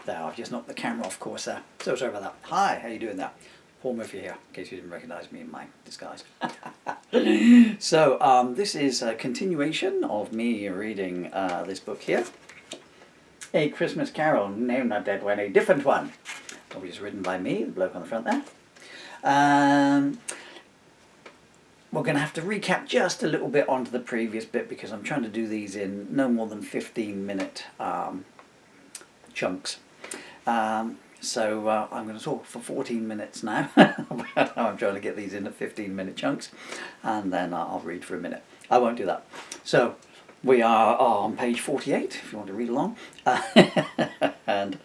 There, I've just knocked the camera off course there. So sorry about that. Hi, how you doing there? Paul Murphy here, in case you didn't recognise me in my disguise. So, this is a continuation of me reading this book here. A Christmas Carol, no, not that one, a different one. Obviously written by me, the bloke on the front there. We're going to have to recap just a little bit onto the previous bit because I'm trying to do these in no more than 15-minute chunks. So I'm going to talk for 14 minutes now. I'm trying to get these into 15-minute chunks, and then I'll read for a minute. I won't do that. So we are on page 48, if you want to read along. and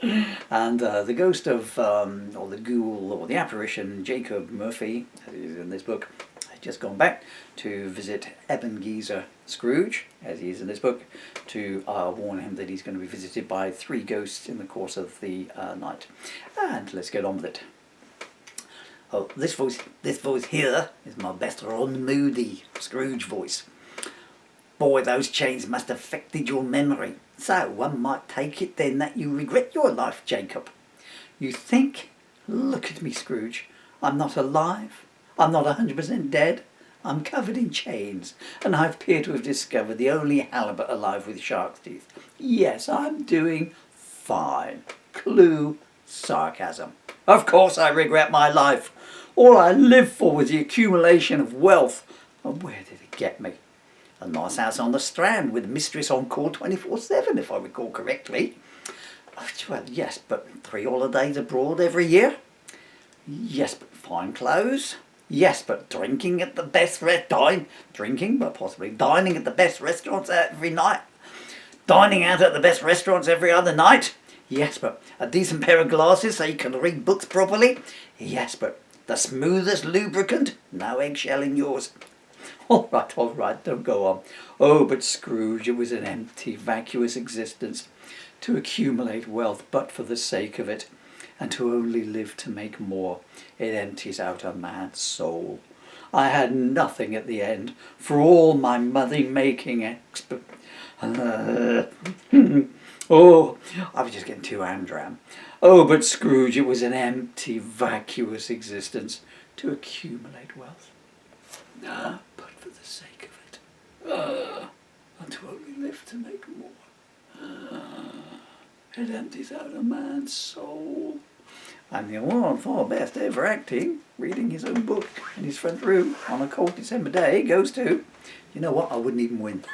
the ghost of, or the ghoul, or the apparition, Jacob Murphy, as he is in this book, has just gone back to visit Ebenezer Scrooge, as he is in this book, to warn him that he's going to be visited by 3 ghosts in the course of the night. And let's get on with it. Oh, this voice here is my best Ron Moody Scrooge voice. Boy, those chains must have affected your memory. So one might take it then that you regret your life, Jacob. You think? Look at me, Scrooge. I'm not alive. I'm not 100% dead. I'm covered in chains, and I appear to have discovered the only halibut alive with shark's teeth. Yes, I'm doing fine. Clue, sarcasm. Of course I regret my life. All I lived for was the accumulation of wealth. And where did it get me? A nice house on the Strand with mistress on call 24/7, if I recall correctly. Well, yes, but 3 holidays abroad every year. Yes, but fine clothes. Yes, but drinking at the best drinking, but possibly dining at the best restaurants every night. Dining out at the best restaurants every other night. Yes, but a decent pair of glasses so you can read books properly. Yes, but the smoothest lubricant. No eggshell in yours. All right, don't go on. Oh, but Scrooge, it was an empty, vacuous existence. To accumulate wealth but for the sake of it, and to only live to make more. It empties out a man's soul. I had nothing at the end, for all my money-making oh, I was just getting too andram. Oh, but Scrooge, it was an empty, vacuous existence to accumulate wealth. But for the sake of it, and to only live to make more. It empties out a man's soul. And the award for best ever acting, reading his own book in his front room on a cold December day, goes to, you know what, I wouldn't even win.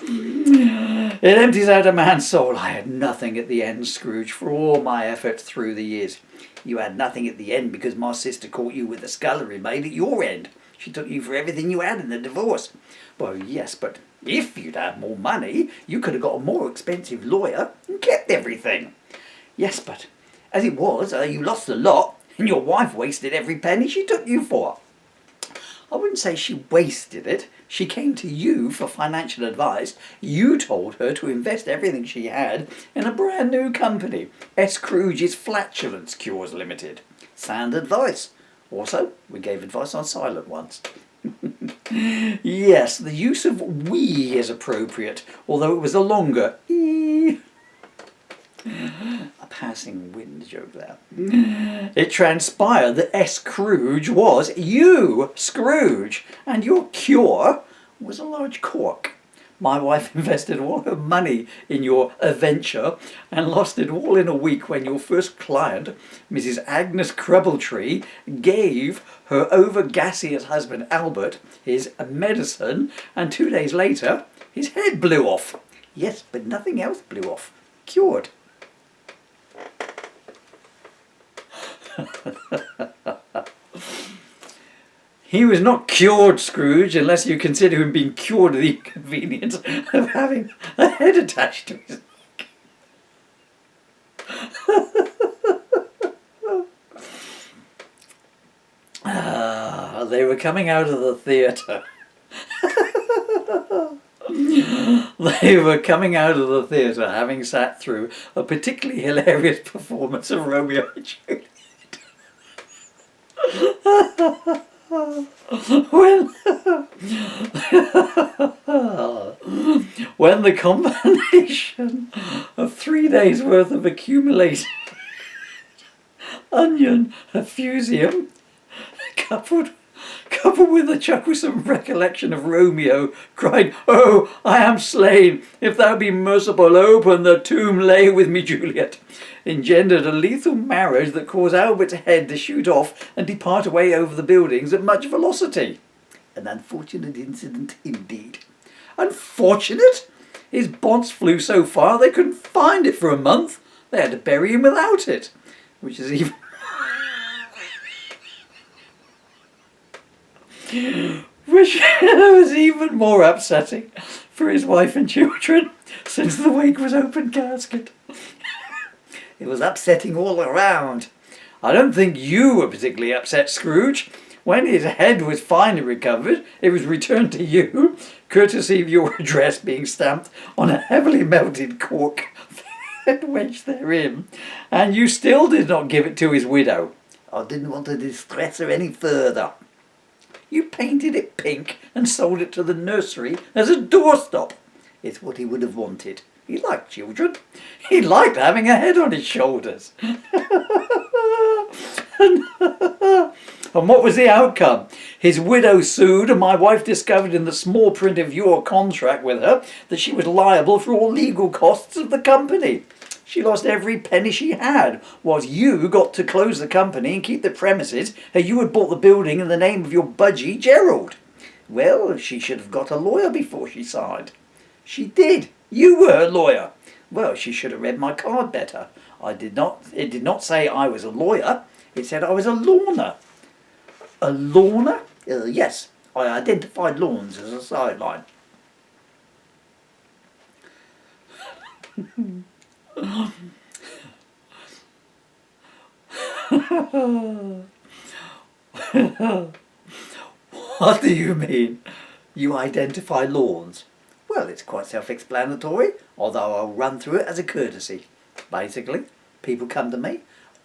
It empties out a man's soul. I had nothing at the end, Scrooge, for all my efforts through the years. You had nothing at the end because my sister caught you with the scullery maid at your end. She took you for everything you had in the divorce. Well, yes, but if you'd had more money, you could have got a more expensive lawyer and kept everything. Yes, but as it was, you lost a lot, and your wife wasted every penny she took you for. I wouldn't say she wasted it. She came to you for financial advice. You told her to invest everything she had in a brand new company, S. Scrooge's Flatulence Cures Limited. Sound advice. Also, we gave advice on silent ones. Yes, the use of we is appropriate, although it was a longer e. A passing wind joke there. It transpired that S. Scrooge was you, Scrooge, and your cure was a large cork. My wife invested all her money in your adventure and lost it all in a week when your first client, Mrs. Agnes Crubbletree, gave her over-gaseous husband Albert his medicine, and 2 days later his head blew off. Yes, but nothing else blew off. Cured. He was not cured, Scrooge, unless you consider him being cured of the inconvenience of having a head attached to his neck. They were coming out of the theatre. They were coming out of the theatre having sat through a particularly hilarious performance of Romeo and Juliet. when when the combination of 3 days worth of accumulated onion effusium coupled with a chucklesome recollection of Romeo crying, "Oh, I am slain, if thou be merciful, open the tomb, lay with me, Juliet," engendered a lethal marriage that caused Albert's head to shoot off and depart away over the buildings at much velocity. An unfortunate incident indeed. Unfortunate? His bonds flew so far they couldn't find it for a month. They had to bury him without it, which is even which was even more upsetting for his wife and children, since the wake was open casket. It was upsetting all around. I don't think you were particularly upset, Scrooge. When his head was finally recovered, it was returned to you, courtesy of your address being stamped on a heavily melted cork and wedged therein, and you still did not give it to his widow. I didn't want to distress her any further. You painted it pink and sold it to the nursery as a doorstop. It's what he would have wanted. He liked children. He liked having a head on his shoulders. And what was the outcome? His widow sued, and my wife discovered in the small print of your contract with her that she was liable for all legal costs of the company. She lost every penny she had, whilst you got to close the company and keep the premises, and you had bought the building in the name of your budgie, Gerald. Well, she should have got a lawyer before she signed. She did. You were a lawyer. Well, she should have read my card better. It did not say I was a lawyer. It said I was a lawner. A lawner? Yes, I identified lawns as a sideline. What do you mean? You identify lawns? Well, it's quite self-explanatory, although I'll run through it as a courtesy. Basically, people come to me,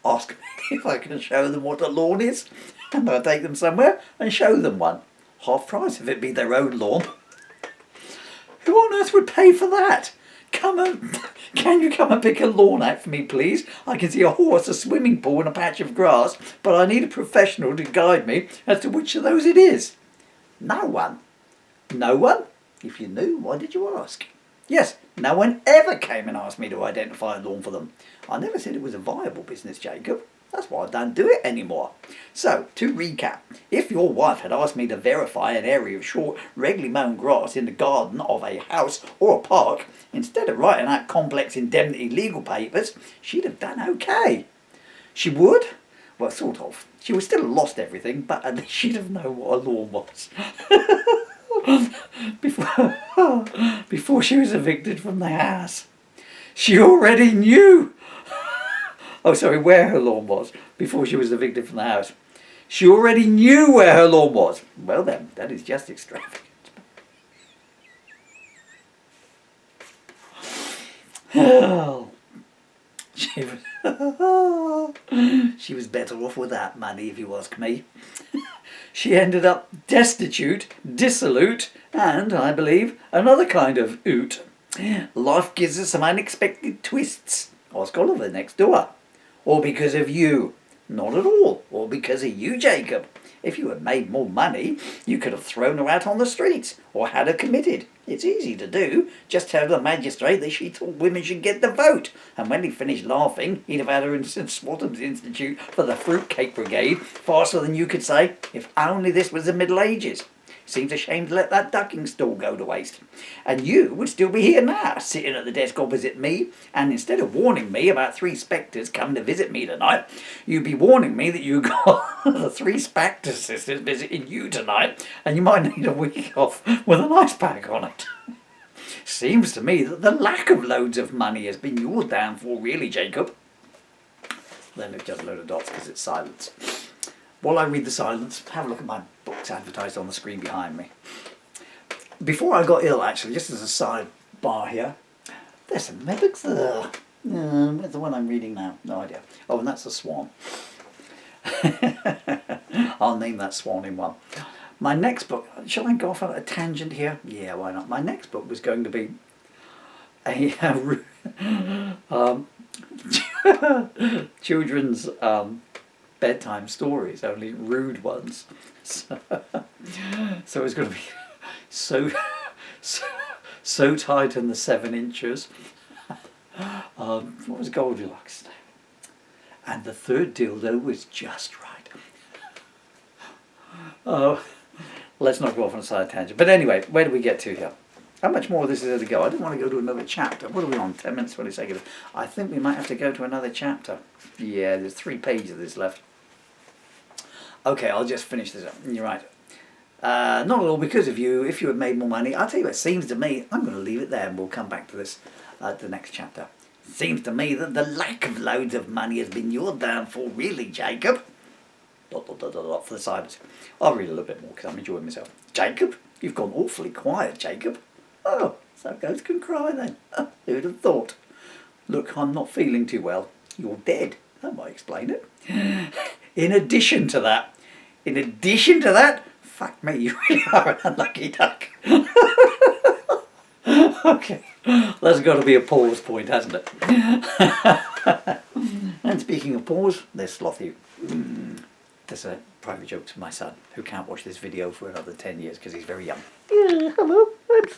ask me if I can show them what a lawn is, and I take them somewhere and show them one. Half price if it be their own lawn. Who on earth would pay for that? Can you come and pick a lawn out for me, please? I can see a horse, a swimming pool and a patch of grass, but I need a professional to guide me as to which of those it is. No one. No one? If you knew, why did you ask? Yes, no one ever came and asked me to identify a lawn for them. I never said it was a viable business, Jacob. That's why I don't do it anymore. So, to recap, if your wife had asked me to verify an area of short, regularly mown grass in the garden of a house or a park, instead of writing out complex indemnity legal papers, she'd have done okay. She would? Well, sort of. She would still have lost everything, but at least she'd have known what a lawn was. Before she was evicted from the house. She already knew. Oh, sorry, where her lawn was before she was evicted from the house. She already knew where her lawn was. Well then, that is just extravagant. Oh, she was better off with that money, if you ask me. She ended up destitute, dissolute, and, I believe, another kind of oot. Life gives us some unexpected twists. Ask Oliver next door. Or because of you. Not at all. Or because of you, Jacob. If you had made more money, you could have thrown her out on the streets, or had her committed. It's easy to do. Just tell the magistrate that she thought women should get the vote, and when he finished laughing, he'd have had her in St. Swatham's Institute for the Fruitcake Brigade faster than you could say, if only this was the Middle Ages. Seems a shame to let that ducking stall go to waste. And you would still be here now, sitting at the desk opposite me, and instead of warning me about 3 spectres coming to visit me tonight, you'd be warning me that you got the 3 spectre sisters visiting you tonight, and you might need a week off with an ice pack on it. Seems to me that the lack of loads of money has been your downfall, really, Jacob. Then it's just a load of dots because it's silence. While I read the silence, have a look at my books advertised on the screen behind me. Before I got ill, actually, just as a sidebar here, there's some books there. Where's the one I'm reading now? No idea. Oh, and that's the Swan. I'll name that swan in one. My next book, shall I go off on a tangent here? Yeah, why not? My next book was going to be a children's bedtime stories, only rude ones. So it was going to be so tight in the 7 inches. What was Goldilocks? And the third dildo was just right. Oh, let's not go off on a side tangent. But anyway, where do we get to here? How much more of this is there to go? I didn't want to go to another chapter. What are we on? 10 minutes, 20 seconds. I think we might have to go to another chapter. Yeah, there's 3 pages of this left. Okay, I'll just finish this up. You're right. Not at all because of you. If you had made more money, I'll tell you what, it seems to me, I'm going to leave it there and we'll come back to this at the next chapter. Seems to me that the lack of loads of money has been your downfall, really, Jacob. ... for the silence. I'll read a little bit more because I'm enjoying myself. Jacob, you've gone awfully quiet, Jacob. Oh, so ghosts can cry then. Who'd have thought? Look, I'm not feeling too well. You're dead. That might explain it. In addition to that, fuck me, you really are an unlucky duck. Okay, that's got to be a pause point, hasn't it? And speaking of pause, there's Slothy. That's a private joke to my son, who can't watch this video for another 10 years because he's very young. Yeah, hello.